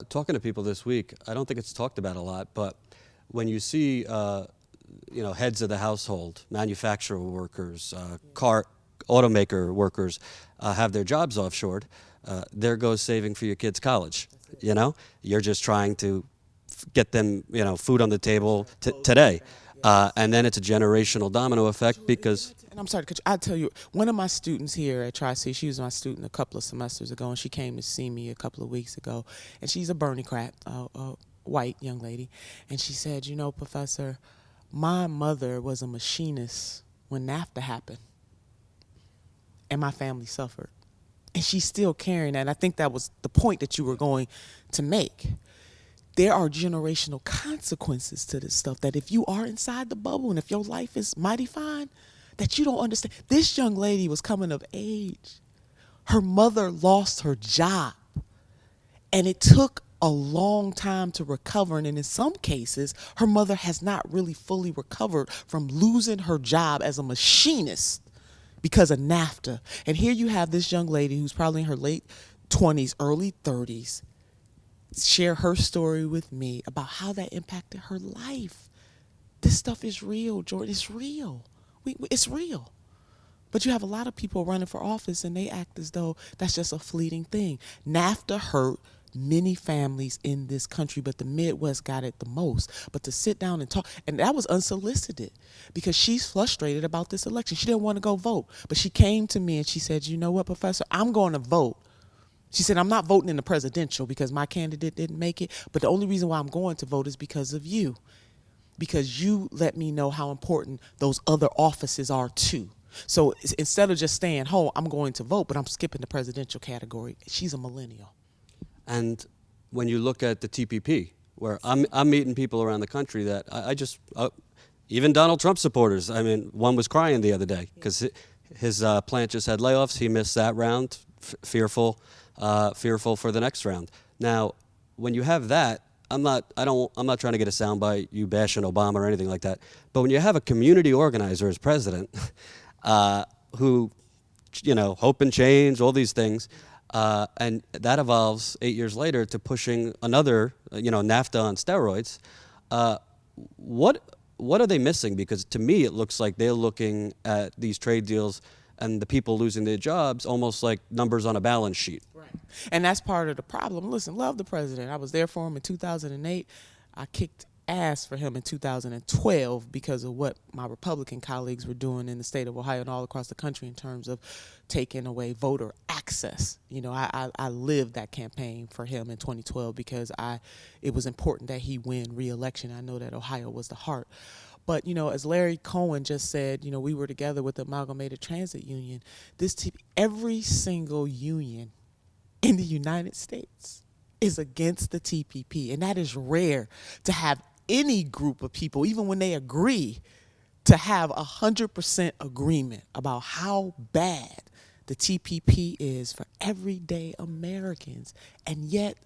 Talking to people this week, I don't think it's talked about a lot, but when you see, heads of the household, manufacturer workers, car, automaker workers have their jobs offshored, there goes saving for your kids' college. You know, you're just trying to get them, food on the table today. And then it's a generational domino effect because And I'm sorry, could I tell you, one of my students here at Tri-C, she was my student a couple of semesters ago, and she came to see me a couple of weeks ago, and she's a Bernie-crat, a white young lady, and she said, you know, Professor, my mother was a machinist when NAFTA happened, and my family suffered. And she's still carrying that, and I think that was the point that you were going to make. There are generational consequences to this stuff that if you are inside the bubble and if your life is mighty fine, that you don't understand. This young lady was coming of age. Her mother lost her job, and it took a long time to recover. And in some cases, her mother has not really fully recovered from losing her job as a machinist because of NAFTA. And here you have this young lady who's probably in her late 20s, early 30s, share her story with me about how that impacted her life. This stuff is real, Jordan. It's real. It's real. But you have a lot of people running for office and they act as though that's just a fleeting thing. NAFTA hurt many families in this country, but the Midwest got it the most. But to sit down and talk, and that was unsolicited because she's frustrated about this election. She didn't want to go vote, but she came to me and she said, you know what, Professor, I'm going to vote. She said, I'm not voting in the presidential because my candidate didn't make it, but the only reason why I'm going to vote is because of you, because you let me know how important those other offices are too. So instead of just staying home, I'm going to vote, but I'm skipping the presidential category. She's a millennial. And when you look at the TPP, where I'm meeting people around the country that I just, even Donald Trump supporters, I mean, one was crying the other day because his plant just had layoffs. He missed that round, fearful for the next round. Now, when you have that, I'm not trying to get a soundbite, you bashing Obama or anything like that. But when you have a community organizer as president, who, hope and change, all these things, and that evolves 8 years later to pushing another, NAFTA on steroids. What are they missing? Because to me, it looks like they're looking at these trade deals and the people losing their jobs almost like numbers on a balance sheet. Right. And that's part of the problem. Listen, love the president. I was there for him in 2008. I kicked ass for him in 2012 because of what my Republican colleagues were doing in the state of Ohio and all across the country in terms of taking away voter access. I lived that campaign for him in 2012 because it was important that he win re-election. I know that Ohio was the heart. But, as Larry Cohen just said, we were together with the Amalgamated Transit Union. Every single union in the United States is against the TPP. And that is rare to have any group of people, even when they agree, to have 100% agreement about how bad the TPP is for everyday Americans. And yet,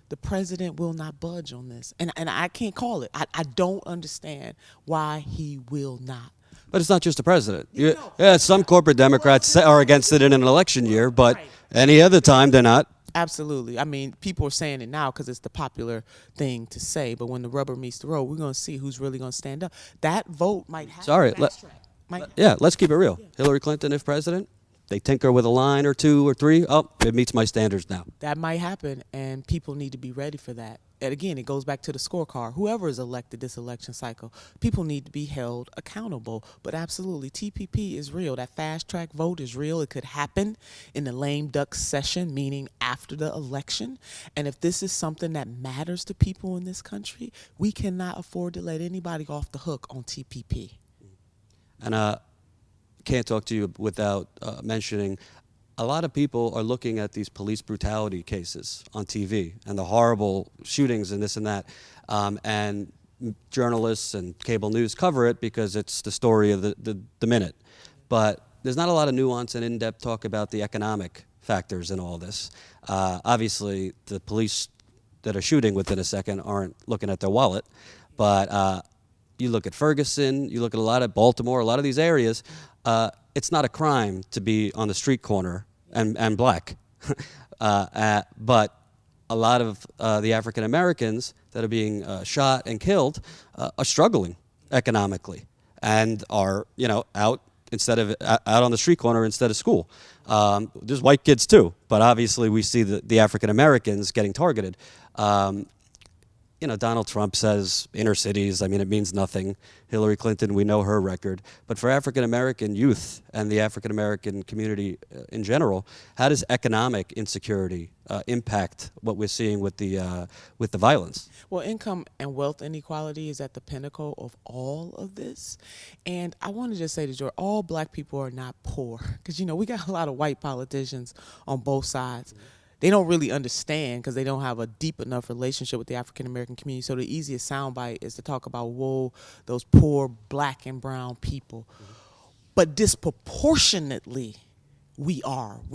the president will not budge on this. And I can't call it. I don't understand why he will not. But it's not just the president. Some corporate Democrats are against it in an election year, but any other time they're not. Absolutely. I mean, people are saying it now because it's the popular thing to say, but when the rubber meets the road, we're going to see who's really going to stand up. That vote might have Let's keep it real. Yeah. Hillary Clinton, if president, they tinker with a line or two or three. Oh, it meets my standards now. That might happen, and people need to be ready for that. And again, it goes back to the scorecard. Whoever is elected this election cycle, people need to be held accountable. But absolutely, TPP is real. That fast track vote is real. It could happen in the lame duck session, meaning after the election. And if this is something that matters to people in this country, we cannot afford to let anybody off the hook on TPP. And can't talk to you without mentioning a lot of people are looking at these police brutality cases on TV and the horrible shootings and this and that. And journalists and cable news cover it because it's the story of the minute. But there's not a lot of nuance and in-depth talk about the economic factors in all this. Obviously, the police that are shooting within a second aren't looking at their wallet. But you look at Ferguson, you look at a lot of Baltimore, a lot of these areas, it's not a crime to be on the street corner and black. But a lot of the African Americans that are being shot and killed are struggling economically and are, out out on the street corner instead of school. There's white kids too, but obviously we see the African Americans getting targeted. Donald Trump says inner cities. I mean, it means nothing. Hillary Clinton, we know her record. But for African American youth and the African American community in general, how does economic insecurity impact what we're seeing with the violence? Well, income and wealth inequality is at the pinnacle of all of this. And I want to just say to George, all black people are not poor. Because, we got a lot of white politicians on both sides. They don't really understand because they don't have a deep enough relationship with the African American community. So the easiest soundbite is to talk about, whoa, those poor black and brown people. But disproportionately, we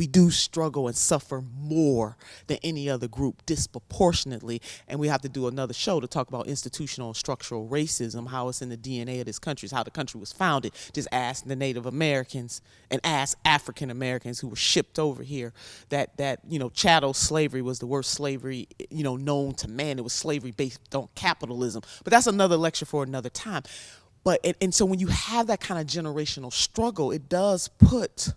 do struggle and suffer more than any other group disproportionately. And we have to do another show to talk about institutional and structural racism, how it's in the DNA of this country, how the country was founded. Just ask the Native Americans and ask African Americans who were shipped over here that chattel slavery was the worst slavery, known to man. It was slavery based on capitalism. But that's another lecture for another time. And so when you have that kind of generational struggle, it does put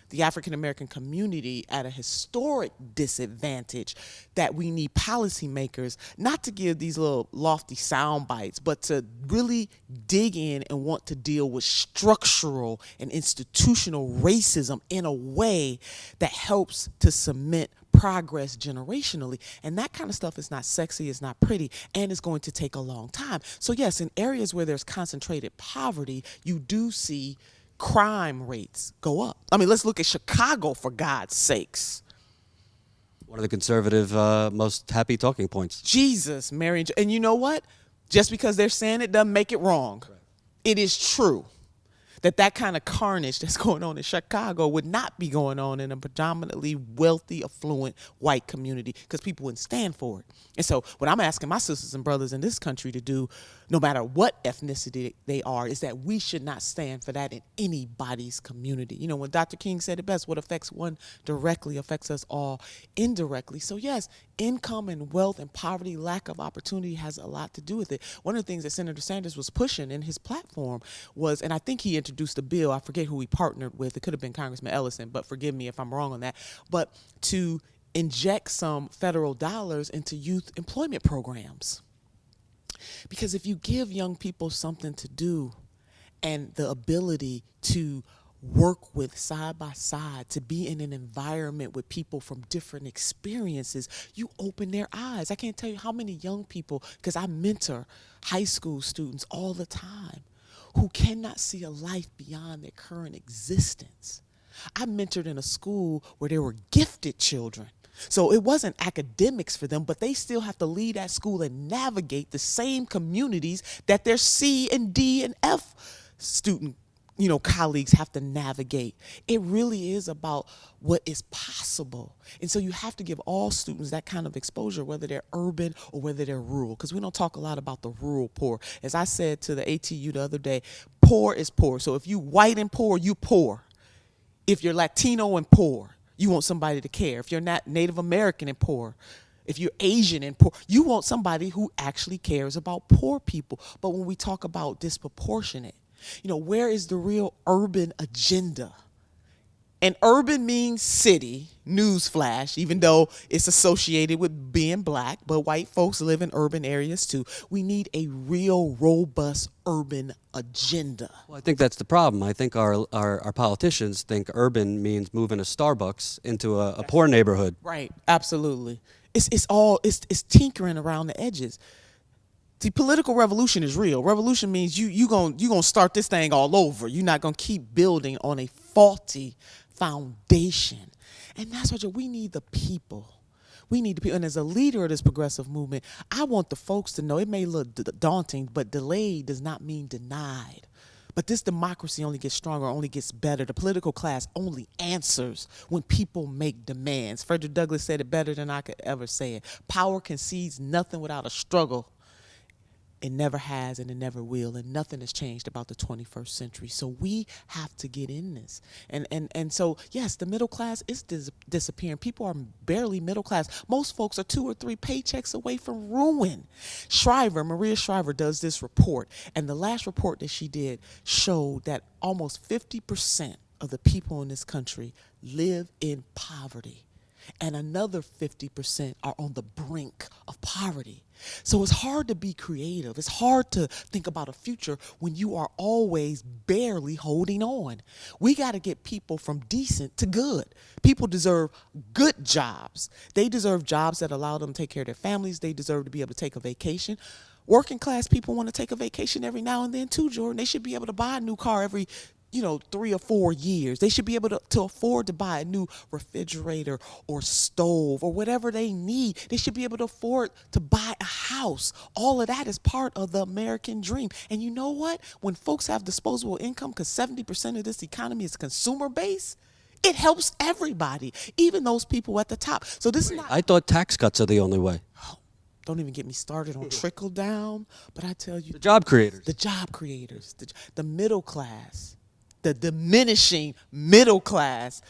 the African American community at a historic disadvantage that we need policymakers not to give these little lofty sound bites, but to really dig in and want to deal with structural and institutional racism in a way that helps to cement progress generationally. And that kind of stuff is not sexy, it's not pretty, and it's going to take a long time. So yes, in areas where there's concentrated poverty, you do see crime rates go up. I mean, let's look at Chicago, for God's sakes. One of the conservative most happy talking points. Jesus, Mary, and you know what? Just because they're saying it doesn't make it wrong. Right. It is true that kind of carnage that's going on in Chicago would not be going on in a predominantly wealthy, affluent white community because people wouldn't stand for it. And so what I'm asking my sisters and brothers in this country to do, no matter what ethnicity they are, is that we should not stand for that in anybody's community. When Dr. King said it best, what affects one directly affects us all indirectly. So yes, income and wealth and poverty, lack of opportunity has a lot to do with it. One of the things that Senator Sanders was pushing in his platform was, and I think he introduced a bill, I forget who he partnered with, it could have been Congressman Ellison, but forgive me if I'm wrong on that, but to inject some federal dollars into youth employment programs. Because if you give young people something to do and the ability to work with side by side, to be in an environment with people from different experiences, you open their eyes. I can't tell you how many young people, because I mentor high school students all the time, who cannot see a life beyond their current existence. I mentored in a school where there were gifted children. So it wasn't academics for them, but they still have to lead that school and navigate the same communities that their C and D and F student, colleagues have to navigate. It really is about what is possible. And so you have to give all students that kind of exposure, whether they're urban or whether they're rural, because we don't talk a lot about the rural poor. As I said to the ATU the other day, poor is poor. So if you white and poor, you poor. If you're Latino and poor, you want somebody to care. If you're not Native American and poor, if you're Asian and poor, you want somebody who actually cares about poor people. But when we talk about disproportionate, where is the real urban agenda? And urban means city, newsflash, even though it's associated with being black, but white folks live in urban areas too. We need a real robust urban agenda. Well, I think that's the problem. I think our politicians think urban means moving a Starbucks into a poor neighborhood. Right, absolutely. It's tinkering around the edges. See, political revolution is real. Revolution means you gonna start this thing all over. You're not gonna keep building on a faulty foundation. And that's what we need the people. We need the people. And as a leader of this progressive movement, I want the folks to know it may look daunting, but delayed does not mean denied. But this democracy only gets stronger, only gets better. The political class only answers when people make demands. Frederick Douglass said it better than I could ever say it. Power concedes nothing without a struggle. It never has and it never will, and nothing has changed about the 21st century. So we have to get in this. And so, yes, the middle class is disappearing. People are barely middle class. Most folks are 2 or 3 paychecks away from ruin. Maria Shriver does this report, and the last report that she did showed that almost 50% of the people in this country live in poverty, and another 50% are on the brink of poverty. So it's hard to be creative. It's hard to think about a future when you are always barely holding on. We got to get people from decent to good. People deserve good jobs. They deserve jobs that allow them to take care of their families. They deserve to be able to take a vacation. Working class people want to take a vacation every now and then too, Jordan. They should be able to buy a new car every 3 or 4 years. They should be able to afford to buy a new refrigerator or stove or whatever they need. They should be able to afford to buy a house. All of that is part of the American dream. And you know what? When folks have disposable income, because 70% of this economy is consumer based, it helps everybody, even those people at the top. So this is not. I thought tax cuts are the only way. Don't even get me started on trickle down. But I tell you, The job creators. the job creators, the middle class, the diminishing middle class,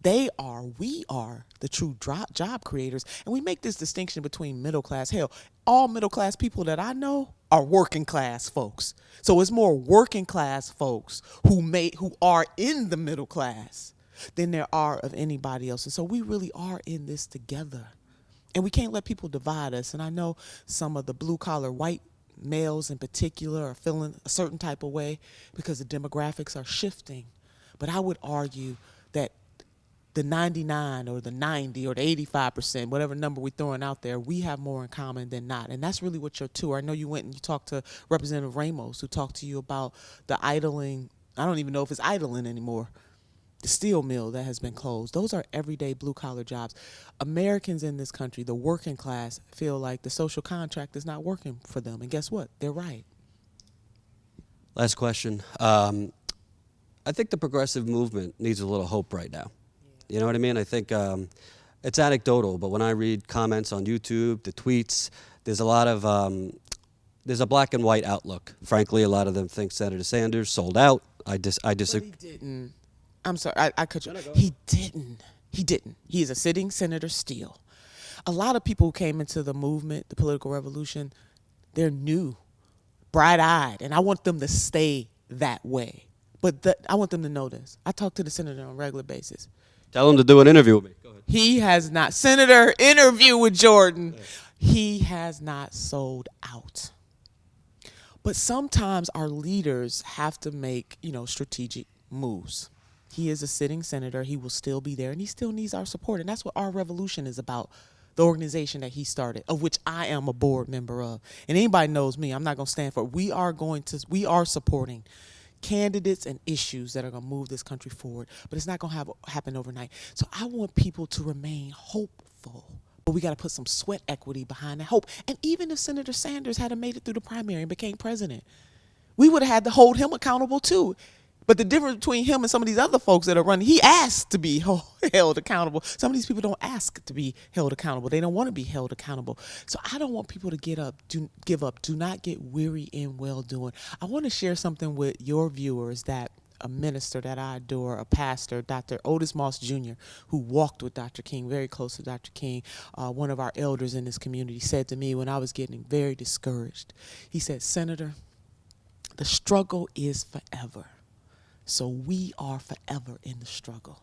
we are the true job creators. And we make this distinction between middle class. Hell, all middle class people that I know are working class folks. So it's more working class folks who are in the middle class than there are of anybody else. And so we really are in this together. And we can't let people divide us. And I know some of the blue collar white males in particular are feeling a certain type of way because the demographics are shifting. But I would argue that the 99 or the 90 or the 85%, whatever number we're throwing out there, we have more in common than not. And that's really what your tour. I know you went and you talked to Representative Ramos, who talked to you about the idling. I don't even know if it's idling anymore. The steel mill that has been closed. Those are everyday blue-collar jobs. Americans in this country, the working class, feel like the social contract is not working for them. And guess what? They're right. Last question. I think the progressive movement needs a little hope right now. You know what I mean? I think it's anecdotal, but when I read comments on YouTube, the tweets, there's a lot of there's a black and white outlook. Frankly, a lot of them think Senator Sanders sold out. I But disagree. he didn't. I'm sorry, I cut you. He didn't. He didn't. He is a sitting senator still. A lot of people who came into the movement, the political revolution, they're new, bright-eyed, and I want them to stay that way. But I want them to know this. I talk to the senator on a regular basis. Tell him to do an interview with me. Go ahead. He has not, Senator, interview with Jordan. He has not sold out. But sometimes our leaders have to make, strategic moves. He is a sitting senator. He will still be there, and he still needs our support. And that's what our revolution is about, the organization that he started, of which I am a board member of. And anybody knows me, I'm not going to stand for it. We are supporting candidates and issues that are going to move this country forward. But it's not going to happen overnight. So I want people to remain hopeful. But we got to put some sweat equity behind that hope. And even if Senator Sanders had made it through the primary and became president, we would have had to hold him accountable too. But the difference between him and some of these other folks that are running, he asked to be held accountable. Some of these people don't ask to be held accountable. They don't want to be held accountable. So I don't want people to give up. Do not get weary in well-doing. I want to share something with your viewers that a minister that I adore, a pastor, Dr. Otis Moss Jr., who walked with Dr. King, very close to Dr. King, one of our elders in this community, said to me when I was getting very discouraged. He said, Senator, the struggle is forever. So we are forever in the struggle.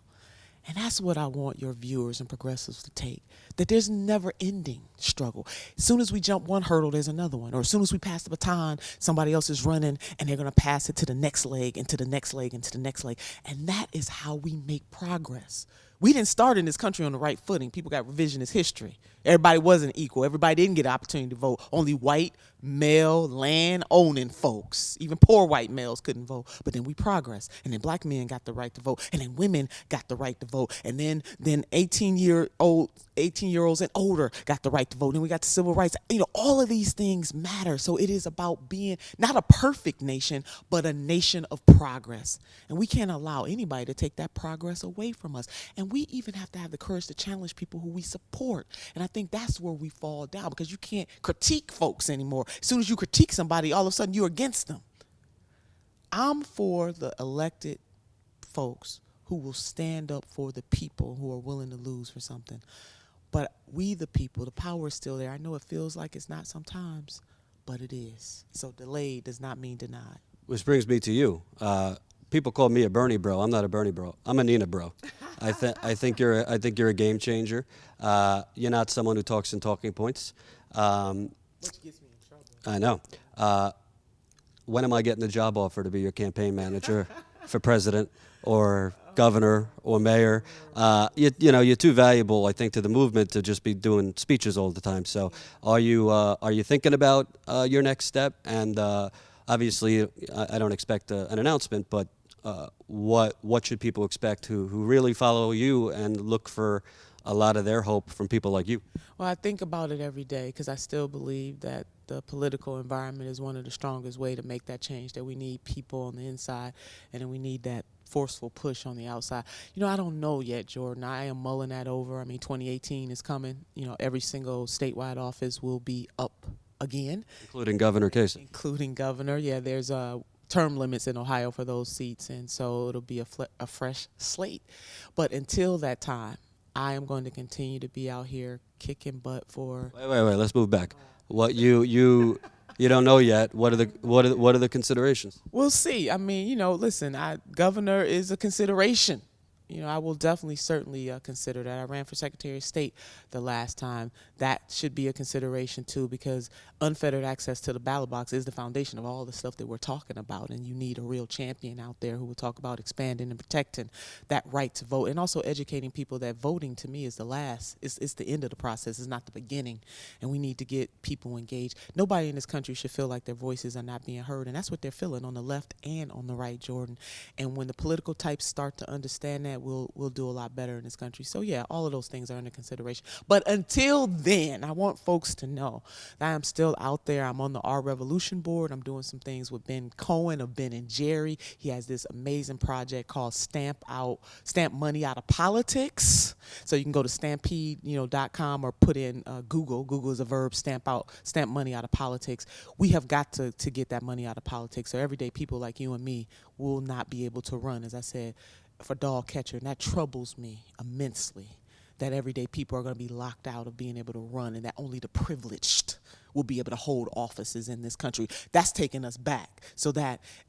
And that's what I want your viewers and progressives to take, that there's never ending struggle. As soon as we jump one hurdle, there's another one. Or as soon as we pass the baton, somebody else is running and they're going to pass it to the next leg and to the next leg and to the next leg. And that is how we make progress. We didn't start in this country on the right footing. People got revisionist history. Everybody wasn't equal. Everybody didn't get an opportunity to vote. Only white, male, land-owning folks, even poor white males couldn't vote. But then we progressed. And then black men got the right to vote. And then women got the right to vote. And then 18-year-old 18-year-olds and older got the right to vote, and we got the civil rights. All of these things matter. So it is about being not a perfect nation, but a nation of progress. And we can't allow anybody to take that progress away from us. And we even have to have the courage to challenge people who we support. And I think that's where we fall down, because you can't critique folks anymore. As soon as you critique somebody, all of a sudden you're against them. I'm for the elected folks who will stand up for the people who are willing to lose for something. But we, the people, the power is still there. I know it feels like it's not sometimes, but it is. So delayed does not mean denied. Which brings me to you. People call me a Bernie bro. I'm not a Bernie bro. I'm a Nina bro. I think you're a game changer. You're not someone who talks in talking points. Which gets me in trouble. I know. When am I getting a job offer to be your campaign manager for president or governor or mayor? You're too valuable, I think, to the movement to just be doing speeches all the time. So are you thinking about your next step? And obviously, I don't expect an announcement, but what should people expect who really follow you and look for a lot of their hope from people like you? Well, I think about it every day, because I still believe that the political environment is one of the strongest ways to make that change, that we need people on the inside, and then we need that forceful push on the outside. I don't know yet, Jordan. I am mulling that over. 2018 is coming. Every single statewide office will be up again. Including Governor Kasich. Including governor. Yeah, there's term limits in Ohio for those seats, and so it'll be a fresh slate. But until that time, I am going to continue to be out here kicking butt for. Wait. Let's move back. What you don't know yet? What are the considerations? We'll see. Listen. Governor is a consideration. I will certainly consider that. I ran for Secretary of State the last time. That should be a consideration too, because unfettered access to the ballot box is the foundation of all the stuff that we're talking about, and you need a real champion out there who will talk about expanding and protecting that right to vote, and also educating people that voting, to me, is it's the end of the process. It's not the beginning, and we need to get people engaged. Nobody in this country should feel like their voices are not being heard, and that's what they're feeling on the left and on the right, Jordan. And when the political types start to understand that, we'll do a lot better in this country. So yeah, all of those things are under consideration. But until then, I want folks to know that I'm still out there. I'm on the Our Revolution board. I'm doing some things with Ben Cohen of Ben and Jerry. He has this amazing project called Stamp Money Out of Politics. So you can go to stampede.com or put in Google. Google is a verb. Stamp money out of politics. We have got to get that money out of politics. So everyday people like you and me will not be able to run, as I said, for dog catcher, and that troubles me immensely, that everyday people are going to be locked out of being able to run, and that only the privileged will be able to hold offices in this country. That's taking us back.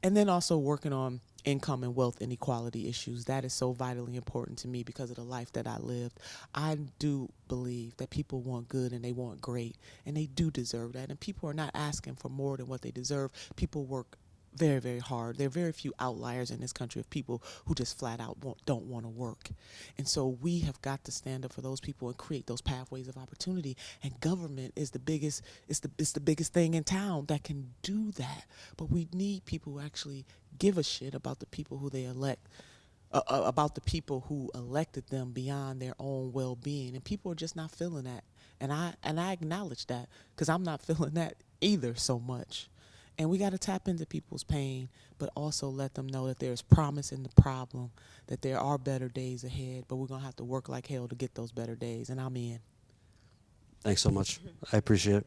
And then also working on income and wealth inequality issues. That is so vitally important to me because of the life that I lived. I do believe that people want good and they want great, and they do deserve that, and people are not asking for more than what they deserve. People work very, very hard. There are very few outliers in this country of people who just flat out don't want to work. And so we have got to stand up for those people and create those pathways of opportunity. And government is the biggest thing in town that can do that. But we need people who actually give a shit about the people who they elect, about the people who elected them beyond their own well-being. And people are just not feeling that. And I acknowledge that, because I'm not feeling that either so much. And we got to tap into people's pain, but also let them know that there's promise in the problem, that there are better days ahead, but we're going to have to work like hell to get those better days, and I'm in. Thanks so much. I appreciate it.